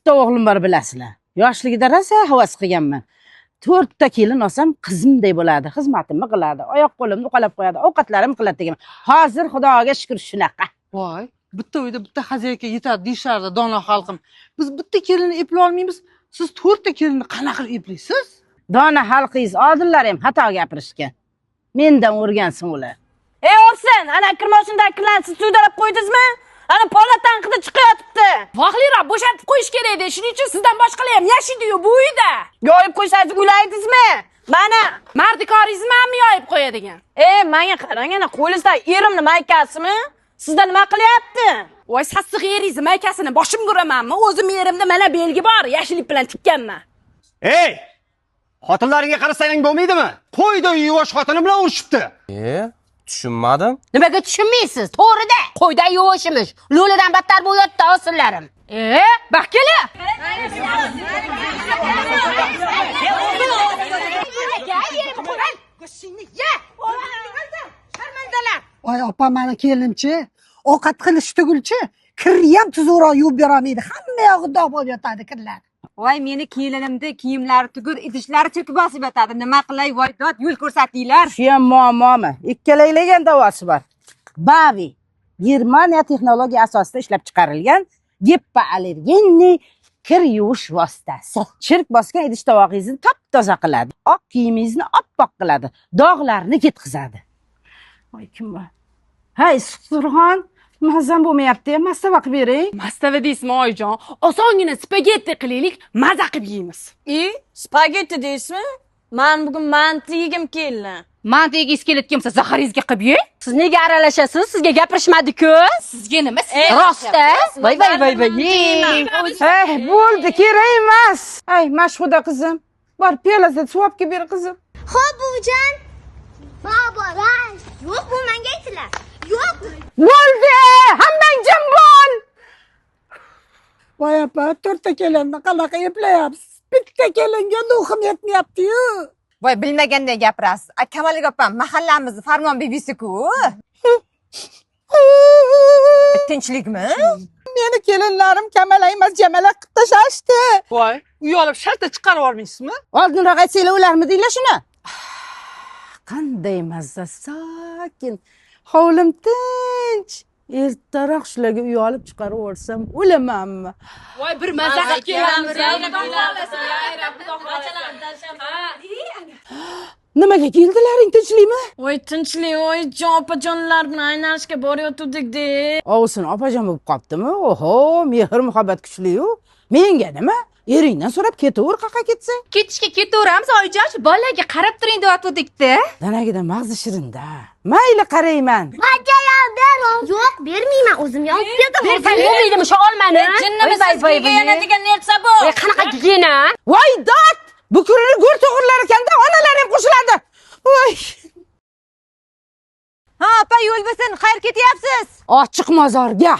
bitta o'g'lim bor bilasizlar. Yoshligida rosa havas qilganman. 4 ta kelin olsam qizimday bo'ladi. Xizmatimni qiladi, oyoq qo'limni uqalab qo'yadi, ovqatlarimni qiladi degan. Hozir Xudoga shukr shunaqa. Voy, bitta uyda bitta xazayka yetadi deyishardi dono xalqim. Biz bitta kelinni eplay olmaymiz. Siz 4 ta kelinni qanaqa qilib eplaysiz? Dona xalqingiz odillar ham xato gapirishgan. Mendan o'rgansin ular. Ey o'rsin, ana kirmoshindagi siz sudalab qo'ydingizmi? Ana pola tanqida chiqayotibdi. Vohliroq bo'shatib qo'yish kerak edi. Shuning uchun sizdan boshqalar ham yashaydi-yu bu uyda. Yoyib qo'ysangiz o'ylaydingizmi? Mana Mardikoringizni hamma yoyib qo'yadigan. menga qarang, ana qo'lingizda erimni maykasimi? Sizda nima qilyapti? Voy sassiq eringizni maykasini boshim ko'ramanmi? O'zim yerimda mana belgi bor, yashillik bilan tikkanman. Ey! Xotinlaringga qarasang bo'lmaydimi? Qo'yda yuvosh xotini bilan urishibdi. Tushunmadim. Nimaga tushunmaysiz? To'g'rida. Qo'yda yuvishimiz. Lo'lidan battar bo'lyapti osinlarim. Bakala. Voy opa, mani kelinchi ovqat qilish tugulchi kiriyam tuzukroq yuvib berolmaydi. Hamma yog'i dog' bo'lib yotadi kirlar. Voy meni kelinimda kiyimlari tugur, idishlari chirkib bosib yotadi. Nima qilay, voy dod, yo'l ko'rsatinglar. Shu ham muammomi? Ikkalaylagan davosi bor. Bavi Germaniya texnologiya asosida ishlab chiqarilgan gipoallergenli kir yuvish vositasi. Chirk bosgan idish tovog'ingizni top-toza qiladi. Oq kiyimingizni oppoq qiladi. Dog'larni ketkizadi. Voy kim bor? Hay, Surxon, mazam bo'lmayapti. Mastava qilib bering. Mastava deysizmi oyijon? Osongina spagetti qilaylik, maza qilib yeymiz. Spagetti deysizmi? Men bugun manti yegim keldi. Manti yegingiz kelib kelsa, zaharingizga qilib yeng. Siz nega aralashasiz? Sizga gapirishmadi-ku. Sizga nima? Rostda? Voy. Hey, bo'ldi, kerak emas. Ay, Mashhuda qizim, bor piyolada suv olib kelib ber qizim. Xo'p, buvijon. Baba, yo'q, bu menga aytdilar. Yo'q. Bo'ldi, hammang jim bo'l. Voy opa, 4 ta kelinni qanaqa eplayapsiz? Bitta kelinga duxim yetmayapti-yu. Voy bilmaganday gapirasiz. Kamaliga opam mahallamizni Farmon bebisi-ku. Tinchlikmi? Meni kelinlarim Kamala emas, Jamala qilib tashlashdi. Voy, uyolib shartta chiqarib olmaysizmi? Oldinroq aytsanglar ularmidinglar shuni? Qanday mazza, sakin. Hovlim tinch. Ertaroq shularga uy olib chiqarib o'rsam, o'lamanmi? Voy bir maza qilib kelamiz. Nimaga keldilaring, tinchlikmi? Voy tinchlik, voy jon opajonlar bilan aylanishga borayotgandik-da. Ovsin opajon bo'lib qoptimi? Oho, mehr muhabbat kuchli-yu. Menga nima? Eringdan so'rab ketaver, qaqa ketsa. Ketishga ketaveramiz, oyijon. Shu bolalarga qarab turing deyotgandik-da. Danagidan mag'zi shirinda. Mayli, qarayman. Bajalar ber. Yo'q, bermayman, o'zim yopib ketaman. Bersang bo'lmaydimi shu olmani? Jinnimi siz gigiyena degan narsa bu? Qanaqa gigiyena? Voy dod! Bu kunini go'r to'g'rilar ekanda, onalar ham qo'shiladi. Voy! Ha, opa yo'l bo'lsin, qayerga ketyapsiz? Ochiq mozorga.